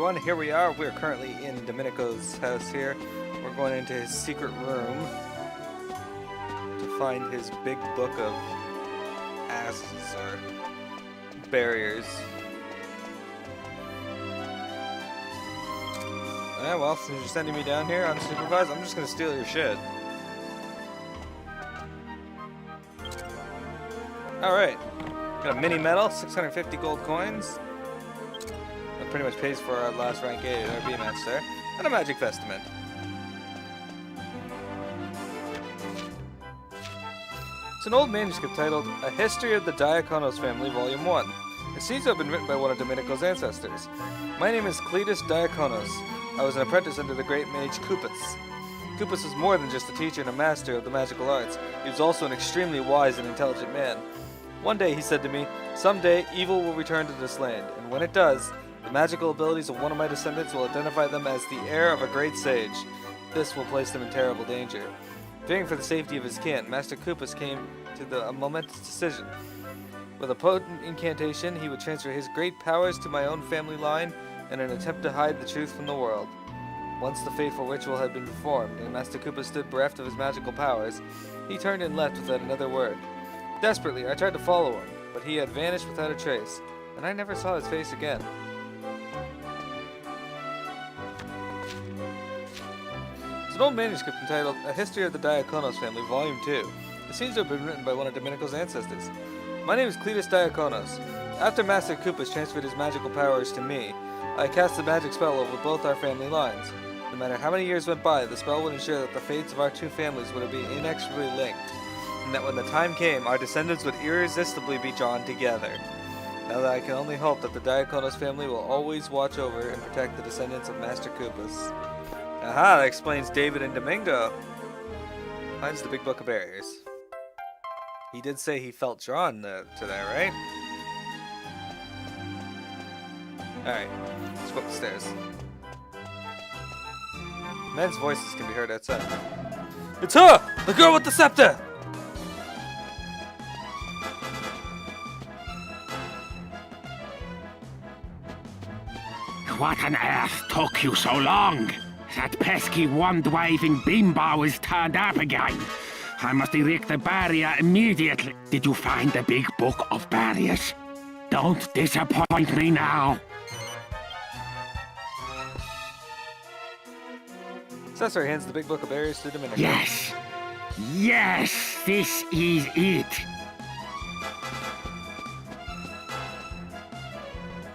everyone, here we are. We're currently in Domenico's house here. We're going into his secret room to find his big book of asses or barriers. Yeah, well, since you're sending me down here unsupervised, I'm just gonna steal your shit. Alright. Got a mini medal, 650 gold coins. That pretty much pays for our last rank 8 our rematch there. And a magic vestment. It's an old manuscript titled A History of the Diakonos Family, Volume 1. It seems to have been written by one of Domenico's ancestors. My name is Cletus Diakonos. I was an apprentice under the great mage Kupus. Kupus was more than just a teacher and a master of the magical arts. He was also an extremely wise and intelligent man. One day he said to me, "Someday evil will return to this land, and when it does, the magical abilities of one of my descendants will identify them as the heir of a great sage. This will place them in terrible danger." Fearing for the safety of his kin, Master Kupus came to a momentous decision. With a potent incantation, he would transfer his great powers to my own family line in an attempt to hide the truth from the world. Once the fateful ritual had been performed, and Master Kupus stood bereft of his magical powers, he turned and left without another word. Desperately, I tried to follow him, but he had vanished without a trace, and I never saw his face again. It's an old manuscript entitled A History of the Diakonos Family, Volume 2. It seems to have been written by one of Domenico's ancestors. My name is Cletus Diakonos. After Master Kupus transferred his magical powers to me, I cast a magic spell over both our family lines. No matter how many years went by, the spell would ensure that the fates of our two families would be inexorably linked, and that when the time came, our descendants would irresistibly be drawn together. Now that I can only hope that the Diakonos family will always watch over and protect the descendants of Master Kupus. Aha, that explains David and Domingo. Finds the big book of barriers. He did say he felt drawn to that, right? Alright, let's go up the stairs. Men's voices can be heard outside. It's her! The girl with the scepter! What on earth took you so long? That pesky wand-waving beambar was turned up again. I must erect the barrier immediately. Did you find the big book of barriers? Don't disappoint me now. Cesare hands the big book of barriers to Domenico. Yes! Yes! This is it!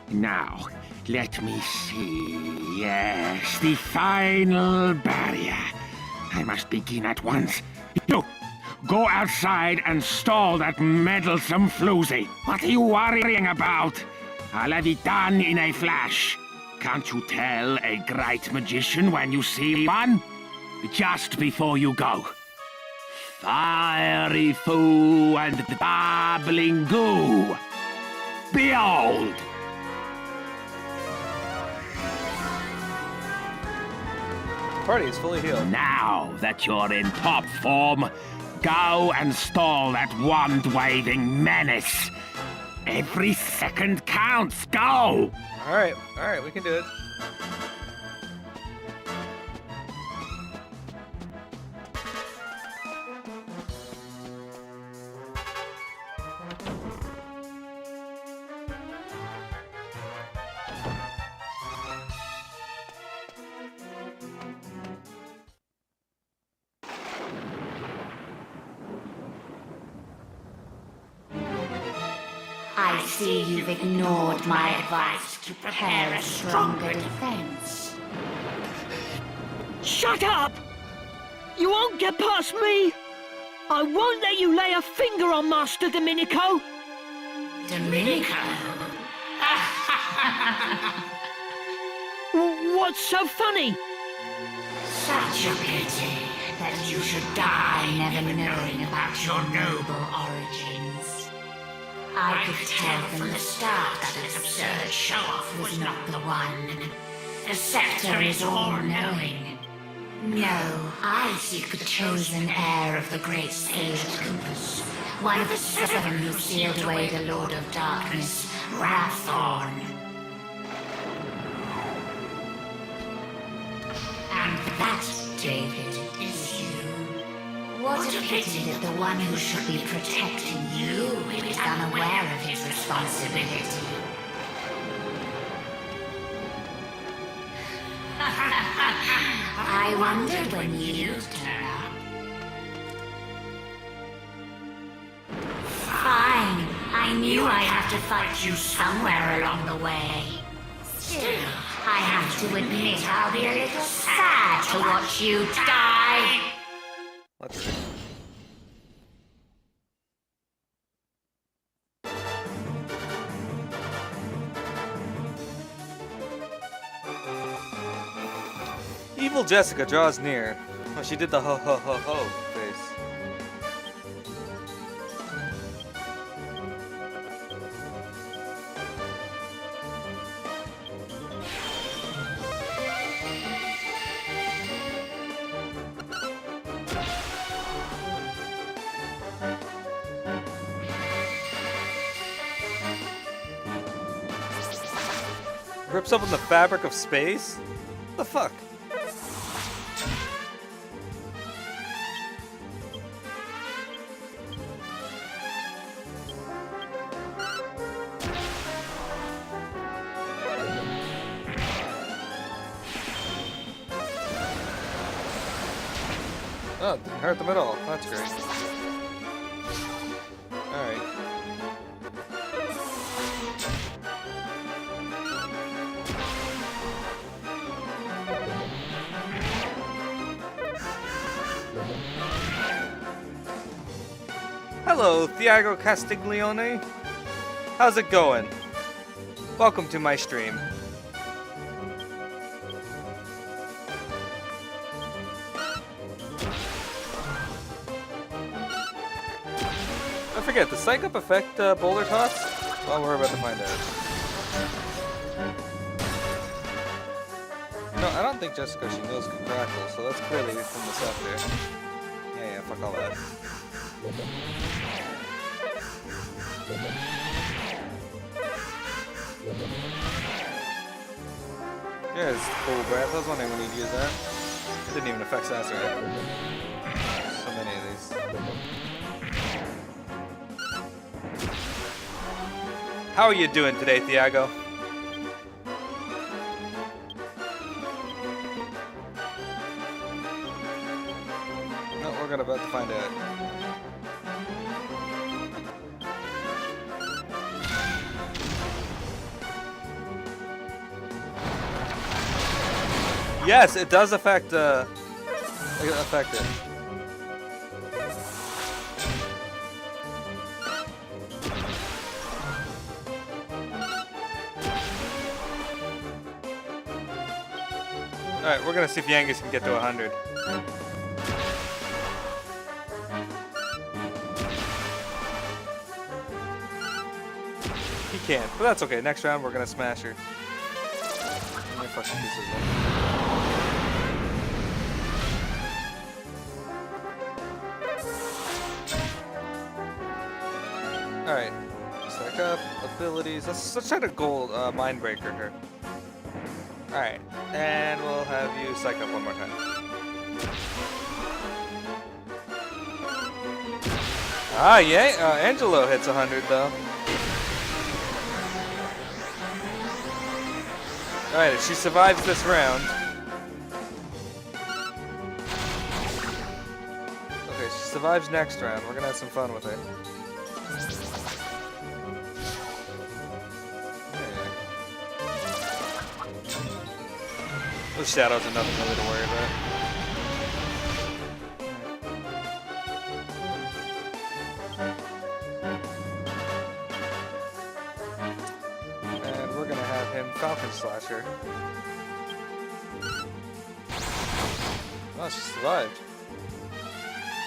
Now, let me see. Yes, the final barrier. I must begin at once. You, go outside and stall that meddlesome floozy. What are you worrying about? I'll have it done in a flash. Can't you tell a great magician when you see one? Just before you go. Fiery foo and babbling goo. Behold! Party is fully healed. Now that you're in top form, go and stall that wand-waving menace. Every second counts. Go! Alright, we can do it. I see you've ignored my advice to prepare a stronger defense. Shut up! You won't get past me! I won't let you lay a finger on Master Dominico! Dominico? What's so funny? Such a pity that you should die never knowing about your noble origins. I could tell from the start that this absurd show-off was not the one. The scepter is all-knowing. No, I seek the chosen heir of the great sage Kupus, one of the 7 who sealed away the Lord of Darkness, Wraththorn. That, David, is you. What a pity that the one who should be protecting you is unaware of his responsibility. I wondered when you'd turn up. Fine. I knew I'd have to fight you somewhere along the way. Still, I have to admit I'll be a little sad to watch you die. Let's see. Evil Jessica draws near. Oh, she did the ho ho ho ho face. Rips open the fabric of space? What the fuck? Oh, it didn't hurt them at all. That's great. Alright. Hello, Thiago Castiglione. How's it going? Welcome to my stream. I forget, does Psych Up affect boulder toss? Well, we're about to find out. No, I don't think Jessica, she knows can crackle, so that's clearly from the stuff there. Yeah, fuck all that. Yeah, it's cool breath. I was wondering when he'd use that. It didn't even affect Sasser. So many of these. How are you doing today, Thiago? No, we're about to find out. Yes, it does affect it. Alright, we're gonna see if Yangus can get to 100. He can't, but that's okay. Next round, we're gonna smash her. How many fucking pieces left? Alright, stack up, abilities. Let's try to gold Mindbreaker her. Alright, and we'll have you psych up one more time. Ah, yeah, Angelo hits 100 though. Alright, if she survives this round. Okay, she survives next round. We're gonna have some fun with her. Those shadows are nothing really to worry about. And we're gonna have him Falcon Slasher. Oh, she survived.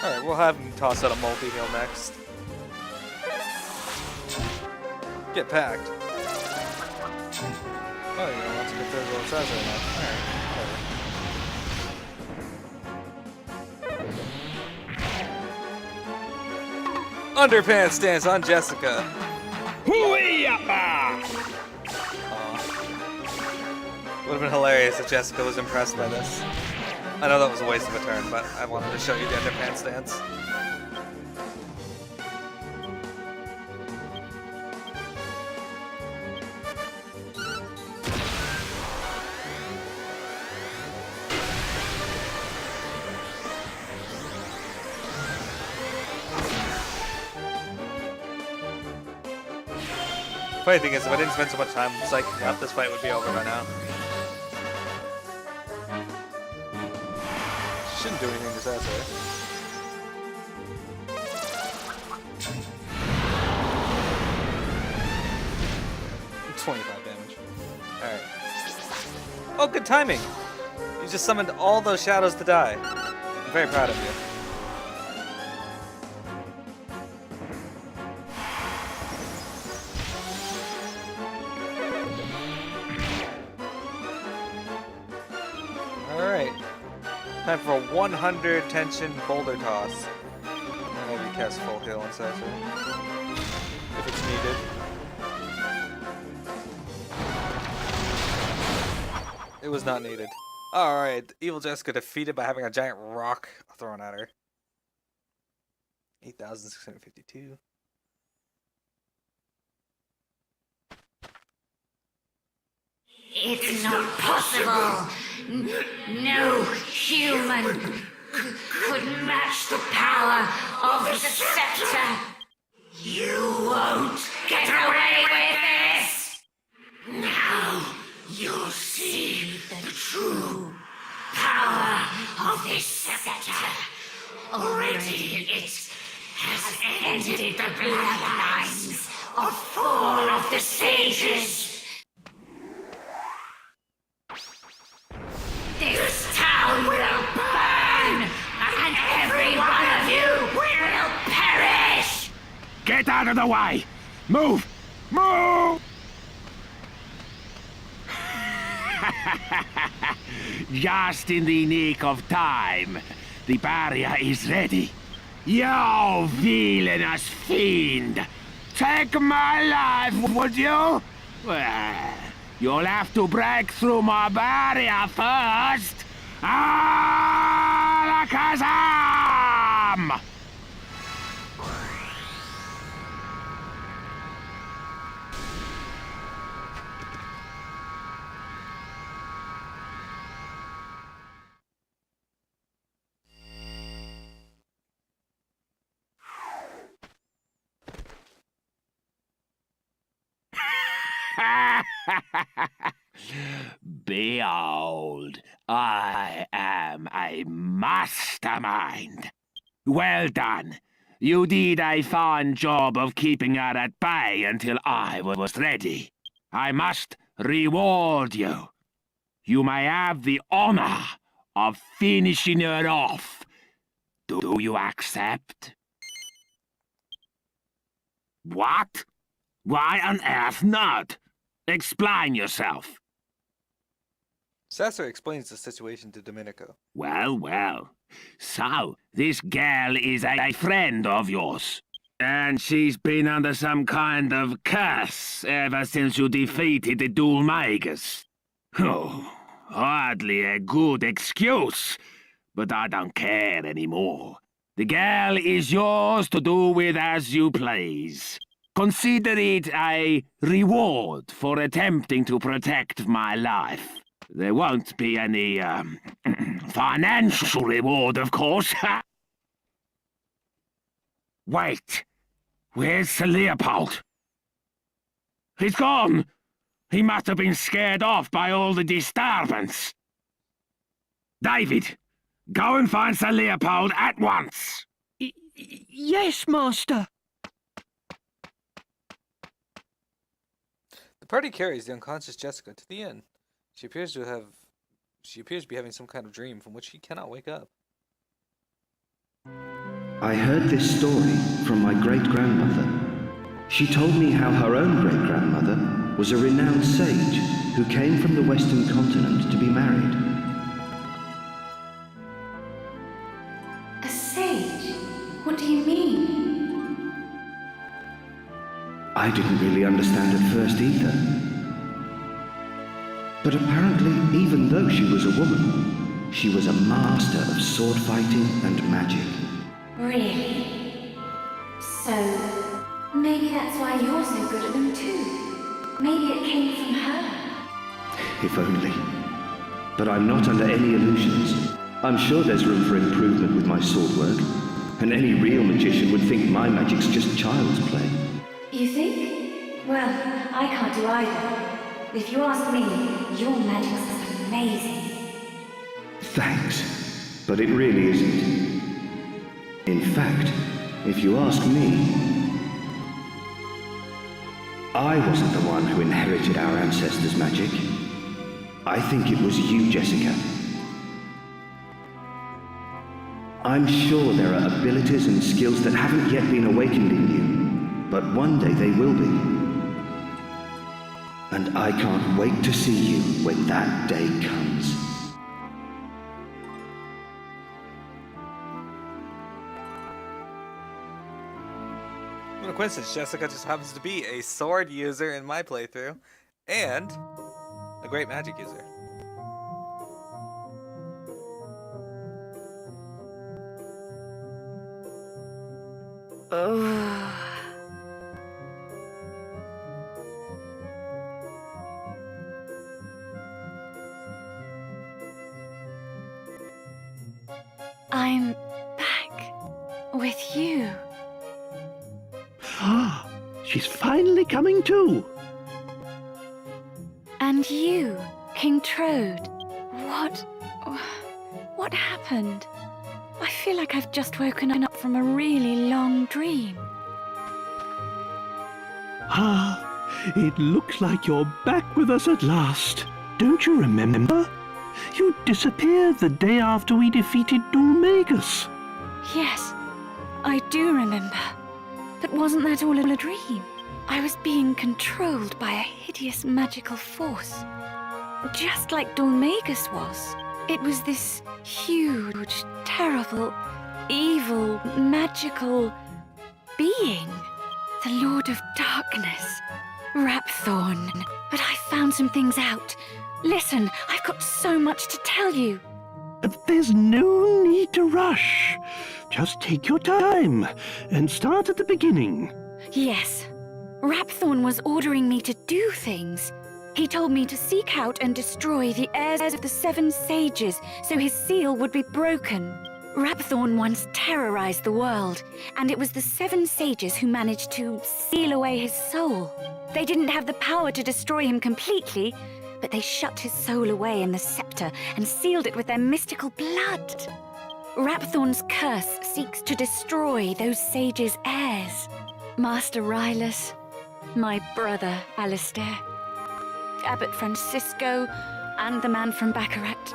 Alright, we'll have him toss out a multi-heal next. Get packed. Oh, you know, let's get those little size right now. Alright, whatever. Underpants stance on Jessica. Would have been hilarious if Jessica was impressed by this. I know that was a waste of a turn, but I wanted to show you the underhand stance. Funny thing is, if I didn't spend so much time psyching up, this fight would be over by now. She shouldn't do anything to Sasori. Yeah. 25 damage. Alright. Oh, good timing! You just summoned all those shadows to die. I'm very proud of you. Time for a 100 tension boulder toss. And maybe cast full heal on Sasori. If it's needed. It was not needed. Alright, Evil Jessica defeated by having a giant rock thrown at her. 8,652. It's not possible. No human could match the power of the scepter. You won't get away with this. Now you'll see the true power of this scepter. Already it has ended the bloodlines of 4 of the sages. This town will burn, and every one of you will perish! Get out of the way! Move! Move! Just in the nick of time. The barrier is ready. You villainous fiend! Take my life, would you? Well, you'll have to break through my barrier first. Alakazam! Behold, I am a mastermind. Well done. You did a fine job of keeping her at bay until I was ready. I must reward you. You may have the honor of finishing her off. Do you accept? What? Why on earth not? Explain yourself. Sasori explains the situation to Dominico. Well, well. So, this girl is a friend of yours. And she's been under some kind of curse ever since you defeated the Dual Magus. Oh, hardly a good excuse. But I don't care anymore. The girl is yours to do with as you please. Consider it a reward for attempting to protect my life. There won't be any, financial reward, of course. Wait, where's Sir Leopold? He's gone! He must have been scared off by all the disturbance. David, go and find Sir Leopold at once! Yes, Master. The party carries the unconscious Jessica to the inn. She appears to be having some kind of dream from which she cannot wake up. I heard this story from my great-grandmother. She told me how her own great-grandmother was a renowned sage who came from the Western continent to be married. A sage? What do you mean? I didn't really understand at first either. But apparently, even though she was a woman, she was a master of sword fighting and magic. Really? So, maybe that's why you're so good at them too. Maybe it came from her. If only. But I'm not under any illusions. I'm sure there's room for improvement with my sword work, and any real magician would think my magic's just child's play. You think? Well, I can't do either. If you ask me, your magic's amazing. Thanks, but it really isn't. In fact, if you ask me, I wasn't the one who inherited our ancestors' magic. I think it was you, Jessica. I'm sure there are abilities and skills that haven't yet been awakened in you, but one day they will be. And I can't wait to see you when that day comes. What a coincidence, Jessica just happens to be a sword user in my playthrough, and a great magic user. I'm back with you. Ah, she's finally coming to. And you, King Trode. What happened? I feel like I've just woken up from a really long dream. Ah, it looks like you're back with us at last. Don't you remember? You disappeared the day after we defeated Dulmagus. Yes, I do remember. But wasn't that all a dream? I was being controlled by a hideous magical force. Just like Dulmagus was. It was this huge, terrible, evil, magical being. The Lord of Darkness. Rapthorn. But I found some things out. Listen, I've got so much to tell you. There's no need to rush. Just take your time and start at the beginning. Yes. Rapthorn was ordering me to do things. He told me to seek out and destroy the heirs of the 7 sages so his seal would be broken. Rapthorn once terrorized the world, and it was the 7 sages who managed to seal away his soul. They didn't have the power to destroy him completely, but they shut his soul away in the scepter and sealed it with their mystical blood. Rapthorn's curse seeks to destroy those sages' heirs. Master Rylus, my brother Alistair, Abbot Francisco, and the man from Baccarat.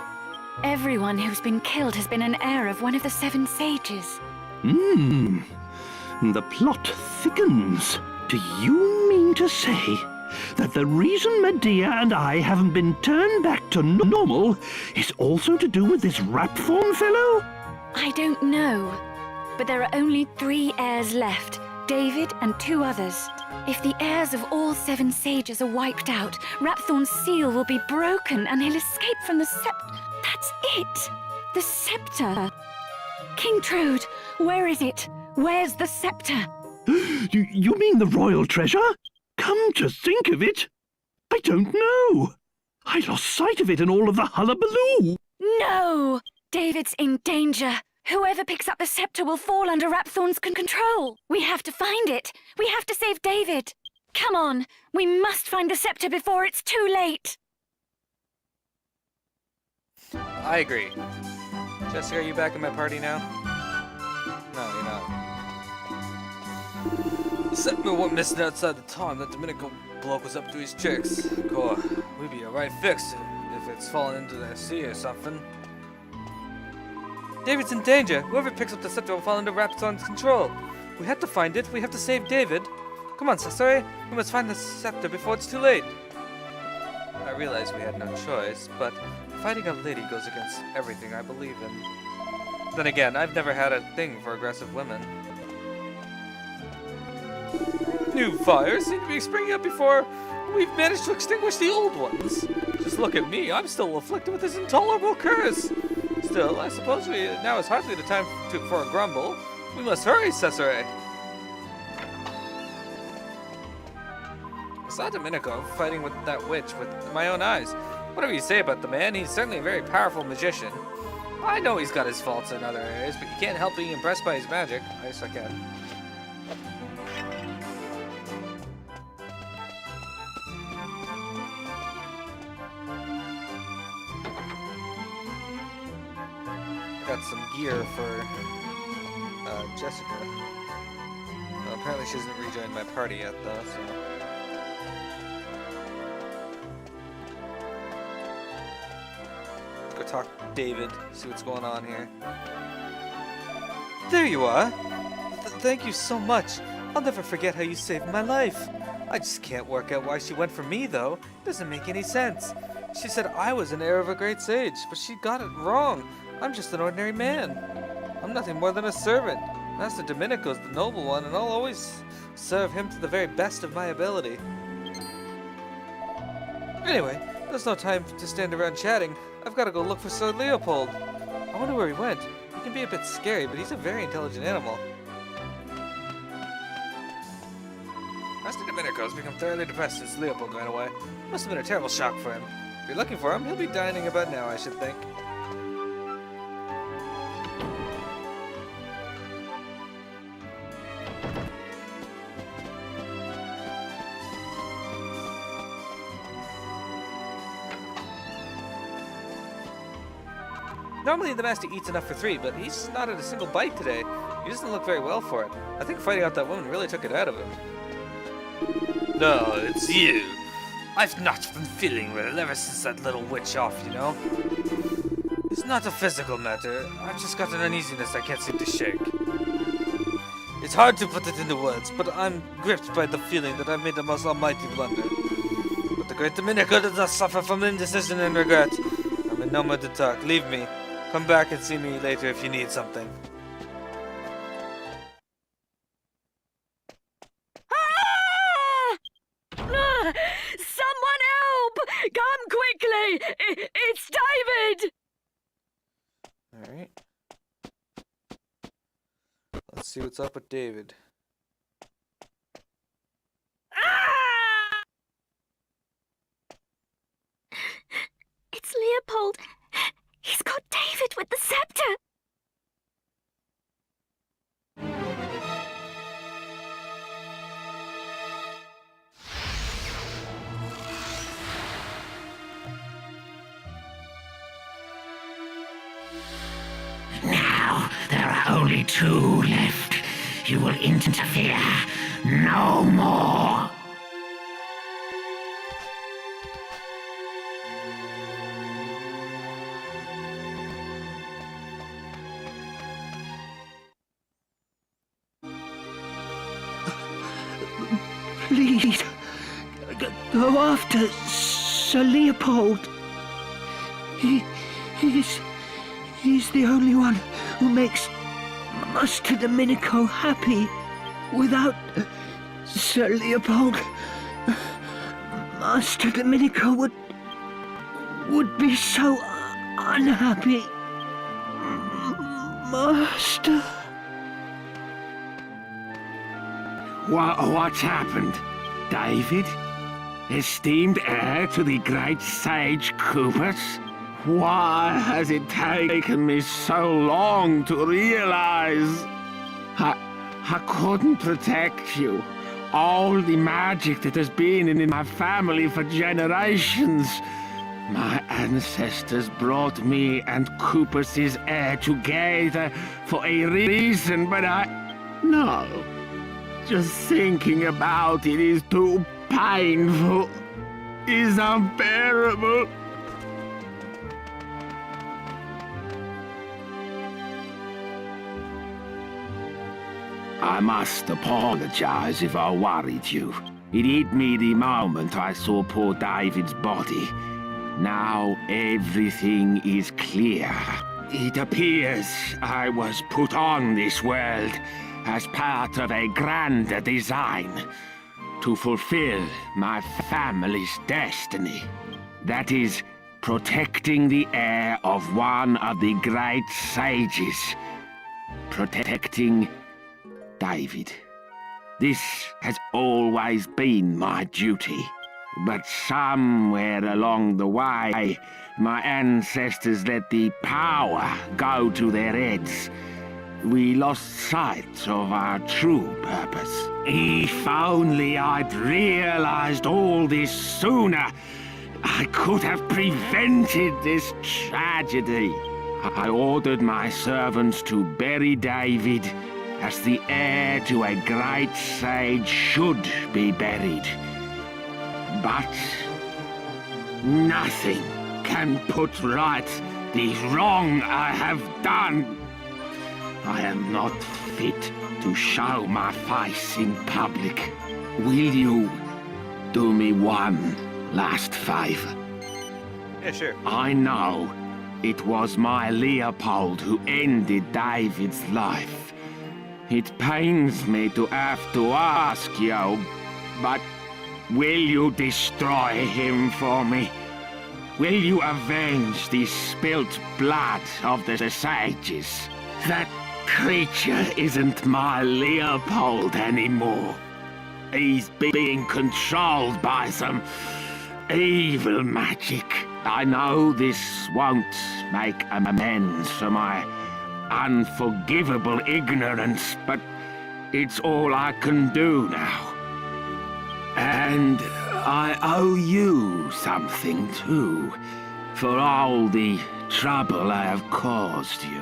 Everyone who's been killed has been an heir of one of the 7 sages. The plot thickens. Do you mean to say that the reason Medea and I haven't been turned back to normal is also to do with this Rapthorn fellow? I don't know, but there are only 3 heirs left, David and 2 others. If the heirs of all 7 sages are wiped out, Rapthorn's seal will be broken and he'll escape from the scepter. That's it! The scepter! King Trode, where is it? Where's the scepter? You mean the royal treasure? Come to think of it, I don't know. I lost sight of it in all of the hullabaloo. No! David's in danger. Whoever picks up the scepter will fall under Rapthorn's control. We have to find it. We have to save David. Come on, we must find the scepter before it's too late. I agree. Jessica, are you back in my party now? No, you're not. Except what missing outside the time that Dominico bloke was up to his tricks. Cool. We'd be a right fix if it's fallen into the sea or something. David's in danger. Whoever picks up the scepter will fall under Rapthorn's control. We have to find it. We have to save David. Come on, Cesare. We must find the scepter before it's too late. I realize we had no choice, but fighting a lady goes against everything I believe in. Then again, I've never had a thing for aggressive women. New fires seem to be springing up before we've managed to extinguish the old ones. Just look at me. I'm still afflicted with this intolerable curse. Still, I suppose now is hardly the time for a grumble. We must hurry, Cesare. I saw Domenico fighting with that witch with my own eyes. Whatever you say about the man, he's certainly a very powerful magician. I know he's got his faults in other areas, but you can't help being impressed by his magic. I guess I can. Got some gear for Jessica. Well, apparently she hasn't rejoined my party yet, though, so... Let's go talk to David, see what's going on here. There you are! Thank you so much. I'll never forget how you saved my life. I just can't work out why she went for me, though. It doesn't make any sense. She said I was an heir of a great sage, but she got it wrong. I'm just an ordinary man. I'm nothing more than a servant. Master Dominico's the noble one, and I'll always serve him to the very best of my ability. Anyway, there's no time to stand around chatting. I've got to go look for Sir Leopold. I wonder where he went. He can be a bit scary, but he's a very intelligent animal. Master Domenico's become thoroughly depressed since Leopold ran away. Must have been a terrible shock for him. If you're looking for him, he'll be dining about now, I should think. Normally the master eats enough for 3, but he's not had a single bite today. He doesn't look very well for it. I think fighting out that woman really took it out of him. No, it's you. I've not been feeling well ever since that little witch off, you know? It's not a physical matter. I've just got an uneasiness I can't seem to shake. It's hard to put it into words, but I'm gripped by the feeling that I've made a most almighty blunder. But the great Domenico does not suffer from indecision and regret. I'm in no mood to talk. Leave me. Come back and see me later if you need something. Someone help! Come quickly! It's David! Alright. Let's see what's up with David. It's Leopold. He's got David with the scepter. Now there are only 2 left. You will interfere no more. Please, go after Sir Leopold. He's the only one who makes Master Dominico happy. Without Sir Leopold, Master Dominico would be so unhappy. Master. What's happened? David? Esteemed heir to the great sage Coopers? Why has it taken me so long to realize? I couldn't protect you. All the magic that has been in my family for generations. My ancestors brought me and Coopers' heir together for a reason, but No. Just thinking about it is too painful. Is unbearable. I must apologize if I worried you. It hit me the moment I saw poor David's body. Now everything is clear. It appears I was put on this world as part of a grander design to fulfill my family's destiny. That is protecting the heir of one of the great sages. Protecting David. This has always been my duty. But somewhere along the way, my ancestors let the power go to their heads. We lost sight of our true purpose. If only I'd realized all this sooner, I could have prevented this tragedy. I ordered my servants to bury David as the heir to a great sage should be buried. But nothing can put right the wrong I have done. I am not fit to show my face in public. Will you do me one last favor? Yeah, sure. I know it was my Leopold who ended David's life. It pains me to have to ask you, but will you destroy him for me? Will you avenge the spilt blood of the sages? That creature isn't my Leopold anymore. He's being controlled by some evil magic. I know this won't make amends for my unforgivable ignorance, but it's all I can do now. And I owe you something too, for all the trouble I have caused you.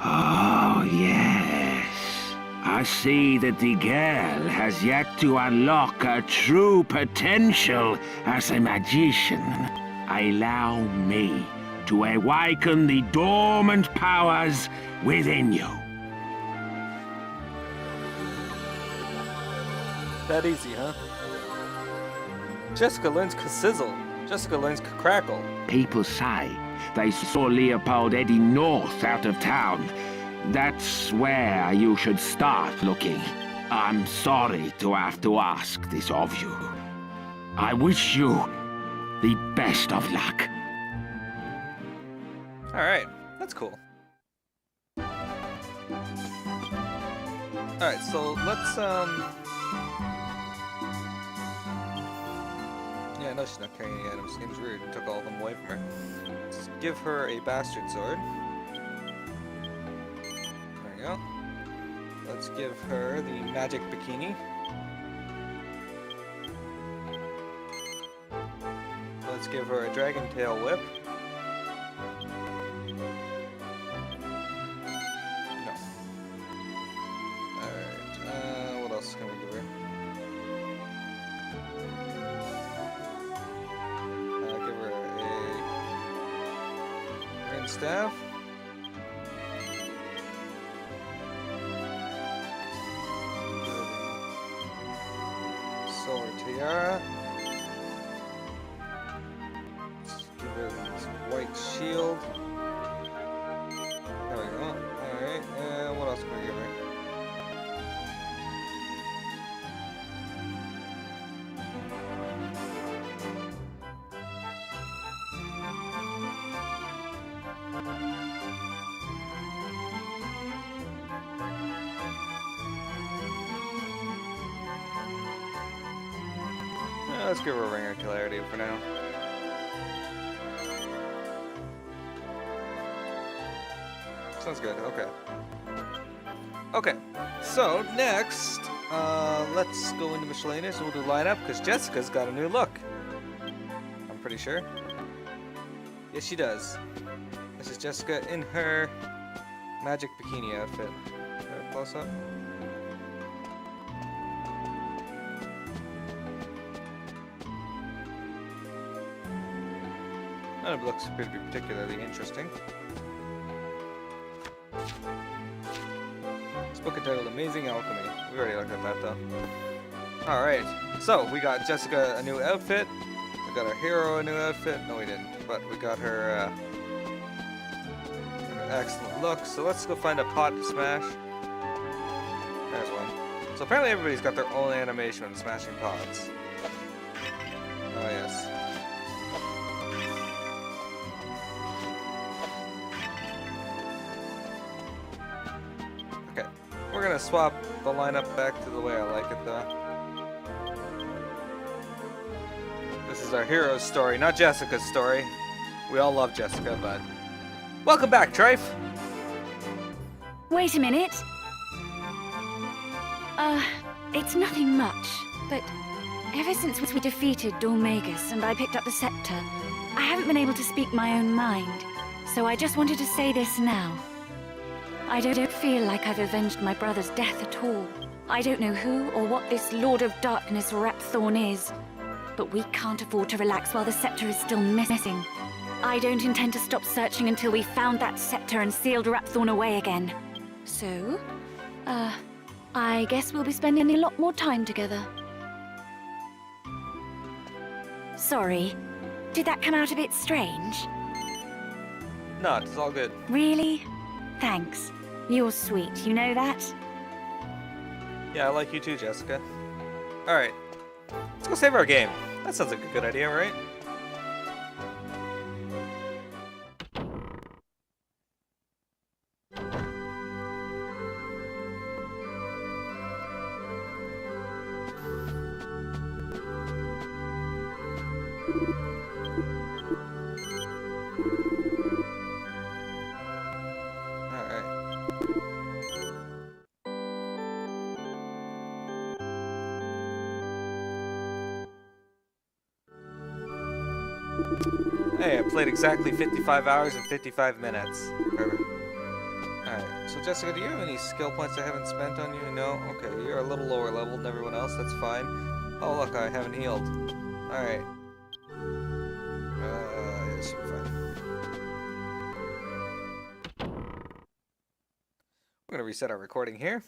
Oh, yes. I see that the girl has yet to unlock her true potential as a magician. Allow me to awaken the dormant powers within you. That easy, huh? Jessica learns sizzle. Jessica learns crackle. People say they saw Leopold heading north out of town. That's where you should start looking. I'm sorry to have to ask this of you. I wish you the best of luck. Alright, that's cool. Alright, so let's, yeah, no, she's not carrying any items. Seems rude. Took all of them away from her. Let's give her a bastard sword. There we go. Let's give her the magic bikini. Let's give her a dragon tail whip. No. Alright, what else can we give her? Give her a green staff. Solar tiara. Give her this white shield. There we go. Alright, and what else can we give her? Let's give her a ring of clarity for now. Sounds good, okay. Okay, so next, let's go into miscellaneous. We'll do lineup, because Jessica's got a new look. I'm pretty sure. Yes, she does. This is Jessica in her magic bikini outfit. Close up. None of it looks appear to be particularly interesting. This book entitled Amazing Alchemy. We already looked at that though. Alright, so we got Jessica a new outfit. We got our hero a new outfit. No, we didn't. But we got her, an excellent look. So let's go find a pot to smash. There's one. So apparently everybody's got their own animation when smashing pots. Oh yes. We're gonna swap the lineup back to the way I like it, though. This is our hero's story, not Jessica's story. We all love Jessica, but... Welcome back, Trife! Wait a minute. It's nothing much, but ever since we defeated Dormagus and I picked up the scepter, I haven't been able to speak my own mind, so I just wanted to say this now. I don't feel like I've avenged my brother's death at all. I don't know who or what this Lord of Darkness Rapthorn is, but we can't afford to relax while the scepter is still missing. I don't intend to stop searching until we found that scepter and sealed Rapthorn away again. So, I guess we'll be spending a lot more time together. Sorry, did that come out a bit strange? No, it's all good. Really? Thanks. You're sweet, you know that? Yeah, I like you too, Jessica. Alright. Let's go save our game. That sounds like a good idea, right? Hey, I played exactly 55 hours and 55 minutes. Perfect. Alright, so Jessica, do you have any skill points I haven't spent on you? No? Okay, you're a little lower level than everyone else, that's fine. Oh look, I haven't healed. Alright. This should be fine. We're gonna reset our recording here.